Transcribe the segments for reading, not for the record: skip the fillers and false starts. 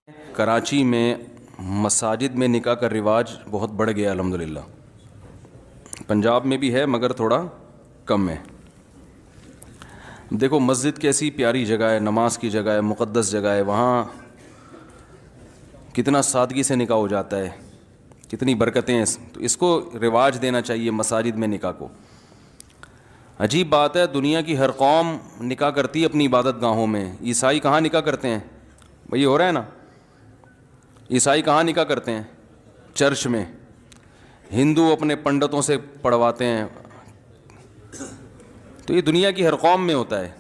کراچی میں مساجد میں نکاح کا رواج بہت بڑھ گیا الحمدللہ. پنجاب میں بھی ہے مگر تھوڑا کم ہے. دیکھو مسجد کیسی پیاری جگہ ہے, نماز کی جگہ ہے, مقدس جگہ ہے, وہاں کتنا سادگی سے نکاح ہو جاتا ہے, کتنی برکتیں ہیں. تو اس کو رواج دینا چاہیے مساجد میں نکاح کو. عجیب بات ہے, دنیا کی ہر قوم نکاح کرتی ہے اپنی عبادت گاہوں میں. عیسائی کہاں نکاح کرتے ہیں بھئی, ہو رہا ہے نا. عیسائی کہاں نکاح کرتے ہیں؟ چرچ میں. ہندو اپنے پنڈتوں سے پڑھواتے ہیں. تو یہ دنیا کی ہر قوم میں ہوتا ہے.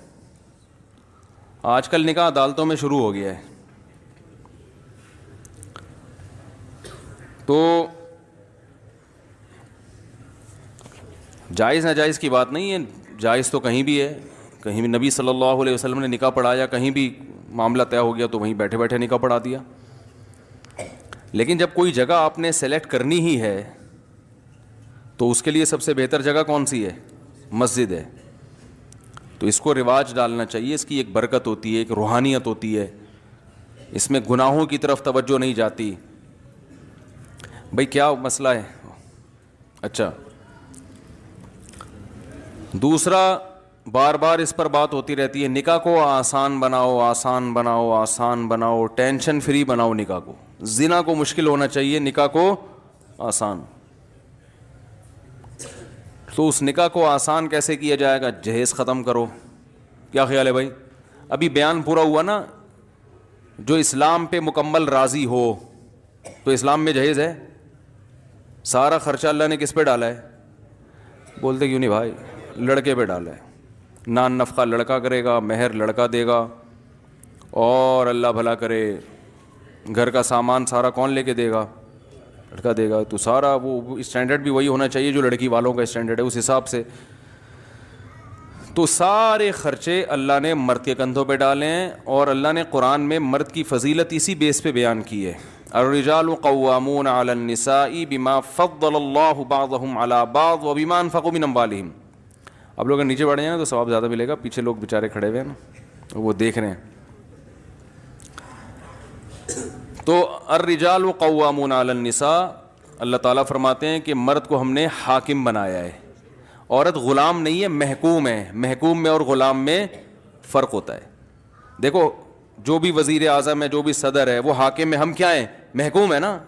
آج کل نکاح عدالتوں میں شروع ہو گیا ہے. تو جائز ناجائز کی بات نہیں ہے, جائز تو کہیں بھی ہے. کہیں بھی نبی صلی اللہ علیہ وسلم نے نکاح پڑھایا, کہیں بھی معاملہ طے ہو گیا تو وہیں بیٹھے بیٹھے نکاح پڑھا دیا. لیکن جب کوئی جگہ آپ نے سلیکٹ کرنی ہی ہے تو اس کے لیے سب سے بہتر جگہ کون سی ہے؟ مسجد ہے. تو اس کو رواج ڈالنا چاہیے. اس کی ایک برکت ہوتی ہے, ایک روحانیت ہوتی ہے. اس میں گناہوں کی طرف توجہ نہیں جاتی. بھئی کیا مسئلہ ہے؟ اچھا, دوسرا بار بار اس پر بات ہوتی رہتی ہے, نکاح کو آسان بناؤ, آسان بناؤ, آسان بناؤ, ٹینشن فری بناؤ نکاح کو. زنا کو مشکل ہونا چاہیے, نکاح کو آسان. تو اس نکاح کو آسان کیسے کیا جائے گا؟ جہیز ختم کرو. کیا خیال ہے بھائی؟ ابھی بیان پورا ہوا نا. جو اسلام پہ مکمل راضی ہو تو اسلام میں جہیز ہے. سارا خرچہ اللہ نے کس پہ ڈالا ہے؟ بولتے کیوں نہیں بھائی؟ لڑکے پہ ڈالا ہے. نان نفقہ لڑکا کرے گا, مہر لڑکا دے گا, اور اللہ بھلا کرے گھر کا سامان سارا کون لے کے دے گا؟ لڑکا دے گا. تو سارا وہ اسٹینڈرڈ بھی وہی ہونا چاہیے جو لڑکی والوں کا اسٹینڈرڈ ہے, اس حساب سے. تو سارے خرچے اللہ نے مرد کے کندھوں پہ ڈالے ہیں, اور اللہ نے قرآن میں مرد کی فضیلت اسی بیس پہ بیان کی ہے. الرجال قوامون علی النساء بما فضل اللہ بعضهم علی بعض وبما انفقوا من اموالهم. اب لوگ نیچے بڑھ جائیں تو ثواب زیادہ ملے گا. پیچھے لوگ بیچارے کھڑے ہوئے ہیں نا, وہ دیکھ رہے ہیں. تو الرجال قوامون علی النساء, اللہ تعالیٰ فرماتے ہیں کہ مرد کو ہم نے حاکم بنایا ہے. عورت غلام نہیں ہے, محکوم ہے. محکوم میں اور غلام میں فرق ہوتا ہے. دیکھو جو بھی وزیر اعظم ہے, جو بھی صدر ہے, وہ حاکم میں, ہم کیا ہیں؟ محکوم ہے نا.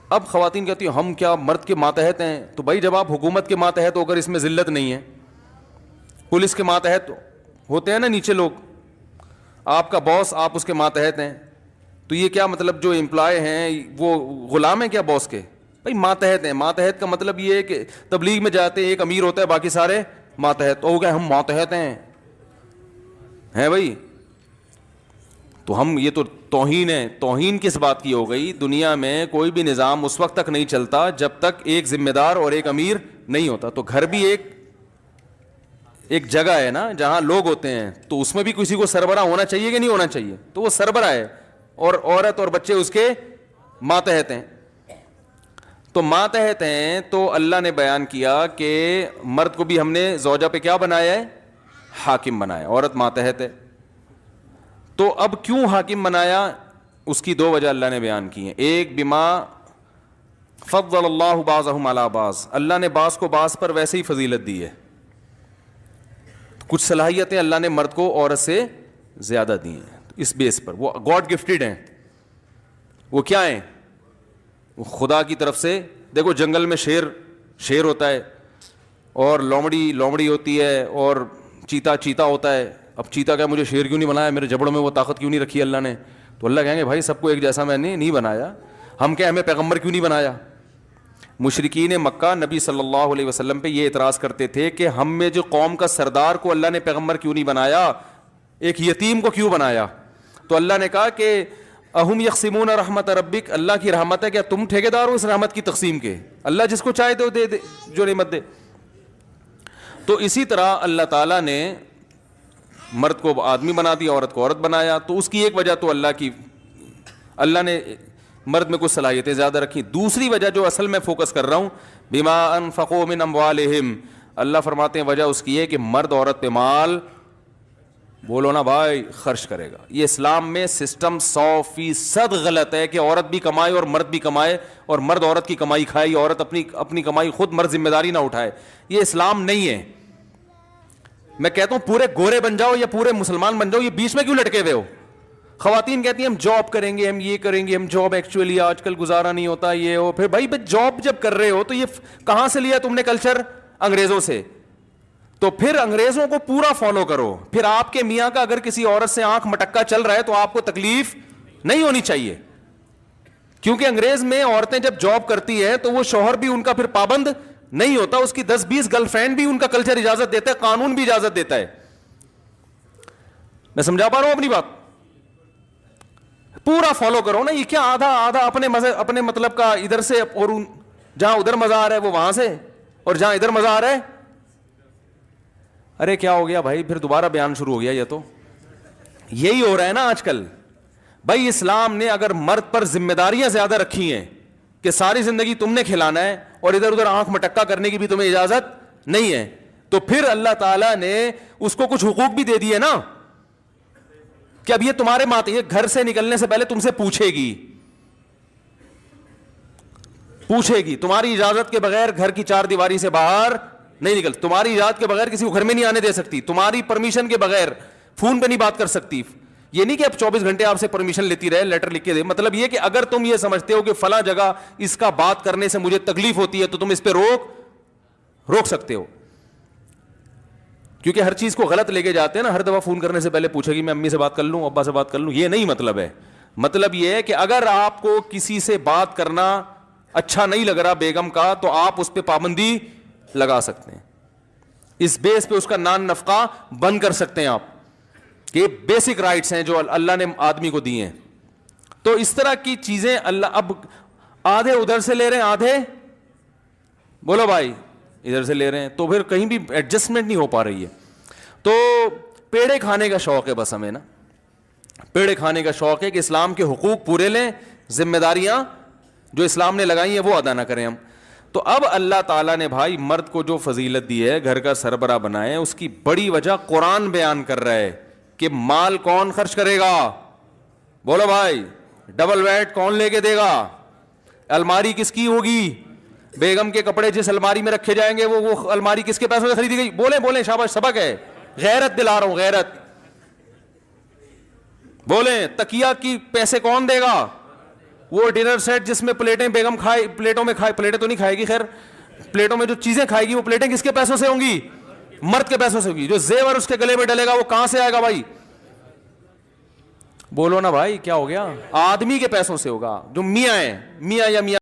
اب خواتین کہتی ہیں ہم کیا مرد کے ماتحت ہیں؟ تو بھائی جب آپ حکومت کے ماتحت ہو کر اس میں ذلت نہیں ہے, پولیس کے ماتحت ہوتے ہیں نا نیچے لوگ, آپ کا باس, آپ اس کے ماتحت ہیں, تو یہ کیا مطلب جو امپلائی ہیں وہ غلام ہیں کیا باس کے؟ بھائی ماتحت ہیں. ماتحت کا مطلب یہ ہے کہ تبلیغ میں جاتے ہیں, ایک امیر ہوتا ہے, باقی سارے ماتحت. ہو گئے ہم ماتحت ہیں بھائی. تو ہم, یہ تو توہین ہے. توہین کس بات کی ہو گئی؟ دنیا میں کوئی بھی نظام اس وقت تک نہیں چلتا جب تک ایک ذمہ دار اور ایک امیر نہیں ہوتا. تو گھر بھی ایک جگہ ہے نا جہاں لوگ ہوتے ہیں, تو اس میں بھی کسی کو سربراہ ہونا چاہیے کہ نہیں ہونا چاہیے؟ تو وہ سربراہ ہے, اور عورت اور بچے اس کے ماتحت ہیں. تو ماتحت ہیں. تو اللہ نے بیان کیا کہ مرد کو بھی ہم نے زوجہ پہ کیا بنایا ہے؟ حاکم بنایا. عورت ماتحت ہے. تو اب کیوں حاکم بنایا؟ اس کی دو وجہ اللہ نے بیان کی ہیں. ایک, بما فضل اللہ بعضهم علی بعض, اللہ نے بعض کو بعض پر ویسے ہی فضیلت دی ہے. کچھ صلاحیتیں اللہ نے مرد کو عورت سے زیادہ دی ہیں. اس بیس پر وہ گاڈ گفٹڈ ہیں. وہ کیا ہیں؟ وہ خدا کی طرف سے. دیکھو جنگل میں شیر ہوتا ہے, اور لومڑی ہوتی ہے, اور چیتا ہوتا ہے. اب چیتا کیا, مجھے شیر کیوں نہیں بنایا, میرے جبڑوں میں وہ طاقت کیوں نہیں رکھی اللہ نے؟ تو اللہ کہیں گے بھائی سب کو ایک جیسا میں نے نہیں بنایا. ہم کیا, ہمیں پیغمبر کیوں نہیں بنایا؟ مشرکین مکہ نبی صلی اللہ علیہ وسلم پہ یہ اعتراض کرتے تھے کہ ہم میں جو قوم کا سردار کو اللہ نے پیغمبر کیوں نہیں بنایا, ایک یتیم کو کیوں بنایا؟ تو اللہ نے کہا کہ اہم یقسمون رحمت ربک, اللہ کی رحمت ہے, کیا تم ٹھیکیدار ہو اس رحمت کی تقسیم کے؟ اللہ جس کو چاہے تو دے جو نعمت دے. تو اسی طرح اللہ تعالیٰ نے مرد کو آدمی بنا دیا, عورت کو عورت بنایا. تو اس کی ایک وجہ تو اللہ نے مرد میں کچھ صلاحیتیں زیادہ رکھی. دوسری وجہ جو اصل میں فوکس کر رہا ہوں, بما انفقوا من اموالہم, اللہ فرماتے ہیں وجہ اس کی ہے کہ مرد عورت پہ مال بولو نا بھائی, خرچ کرے گا. یہ اسلام میں سسٹم 100% غلط ہے کہ عورت بھی کمائے اور مرد بھی کمائے, اور مرد عورت کی کمائی کھائے, یا عورت اپنی کمائی خود مرد ذمہ داری نہ اٹھائے. یہ اسلام نہیں ہے. میں کہتا ہوں پورے گورے بن جاؤ یا پورے مسلمان بن جاؤ, یہ بیچ میں کیوں لٹکے ہوئے ہو؟ خواتین کہتی ہیں ہم جاب کریں گے, ہم یہ کریں گے, ہم جاب ایکچولی آج کل گزارا نہیں ہوتا یہ ہو. پھر بھائی جاب جب کر رہے ہو تو یہ کہاں سے لیا تم نے کلچر؟ انگریزوں سے. تو پھر انگریزوں کو پورا فالو کرو. پھر آپ کے میاں کا اگر کسی عورت سے آنکھ مٹکا چل رہا ہے تو آپ کو تکلیف نہیں ہونی چاہیے, کیونکہ انگریز میں عورتیں جب جاب کرتی ہے تو وہ شوہر بھی ان کا پھر پابند نہیں ہوتا, اس کی 10-20 گرل فرینڈ بھی ان کا کلچر اجازت دیتا ہے, قانون بھی اجازت دیتا ہے. میں سمجھا پا رہا ہوں اپنی بات؟ پورا فالو کرو نا. یہ کیا آدھا اپنے مطلب کا ادھر سے, اور جہاں ادھر مزہ آ رہا ہے وہ وہاں سے, اور جہاں ادھر مزہ آ رہا ہے. ارے کیا ہو گیا بھائی, پھر دوبارہ بیان شروع ہو گیا. یہ تو یہی ہو رہا ہے نا آج کل. بھائی اسلام نے اگر مرد پر ذمہ داریاں زیادہ رکھی ہیں کہ ساری زندگی تم نے کھلانا ہے اور ادھر ادھر آنکھ مٹکا کرنے کی بھی تمہیں اجازت نہیں ہے, تو پھر اللہ تعالیٰ نے اس کو کچھ حقوق بھی دے دیے نا, کہ اب یہ تمہارے ماتے, یہ گھر سے نکلنے سے پہلے تم سے پوچھے گی تمہاری اجازت کے بغیر گھر کی 4 دیواری سے باہر نہیں نکل, تمہاری اجازت کے بغیر کسی کو گھر میں نہیں آنے دے سکتی, تمہاری پرمیشن کے بغیر فون پہ نہیں بات کر سکتی. یہ نہیں کہ اب 24 گھنٹے آپ سے پرمیشن لیتی رہے, لیٹر لکھ کے دے. مطلب یہ کہ اگر تم یہ سمجھتے ہو کہ فلاں جگہ اس کا بات کرنے سے مجھے تکلیف ہوتی ہے تو تم اس پہ روک سکتے ہو, کیونکہ ہر چیز کو غلط لے کے جاتے ہیں نا. ہر دفعہ فون کرنے سے پہلے پوچھے گی میں امی سے بات کر لوں, ابا سے بات کر لوں, یہ نہیں مطلب ہے. مطلب یہ ہے کہ اگر آپ کو کسی سے بات کرنا اچھا نہیں لگ رہا بیگم کا, تو آپ اس پہ پابندی لگا سکتے ہیں, اس بیس پہ اس کا نان نفقہ بند کر سکتے ہیں آپ, کہ بیسک رائٹس ہیں جو اللہ نے آدمی کو دی ہیں. تو اس طرح کی چیزیں اللہ اب آدھے ادھر سے لے رہے ہیں, آدھے بولو بھائی ادھر سے لے رہے ہیں, تو پھر کہیں بھی ایڈجسٹمنٹ نہیں ہو پا رہی ہے. تو پیڑے کھانے کا شوق ہے بس ہمیں نا, پیڑے کھانے کا شوق ہے کہ اسلام کے حقوق پورے لیں, ذمہ داریاں جو اسلام نے لگائی ہیں وہ ادا نہ کریں ہم. تو اب اللہ تعالیٰ نے بھائی مرد کو جو فضیلت دی ہے, گھر کا سربراہ بنائے, اس کی بڑی وجہ قرآن بیان کر رہا ہے کہ مال کون خرچ کرے گا؟ بولو بھائی, ڈبل بیڈ کون لے کے دے گا؟ الماری کس کی ہوگی؟ بیگم کے کپڑے جس الماری میں رکھے جائیں گے وہ الماری کس کے پیسوں سے خریدی گئی؟ بولیں شاباش, سبق ہے, غیرت دلا رہا ہوں, غیرت. بولیں تکیہ کی پیسے کون دے گا؟ وہ ڈنر سیٹ جس میں پلیٹیں بیگم کھائے, پلیٹیں تو نہیں کھائے گی, خیر پلیٹوں میں جو چیزیں کھائے گی وہ پلیٹیں کس کے پیسوں سے ہوں گی؟ مرد کے پیسوں سے ہوگی. جو زیور اس کے گلے میں ڈلے گا وہ کہاں سے آئے گا بھائی؟ بولو نا بھائی, کیا ہو گیا؟ آدمی کے پیسوں سے ہوگا, جو میاں ہیں, میاں یا میاں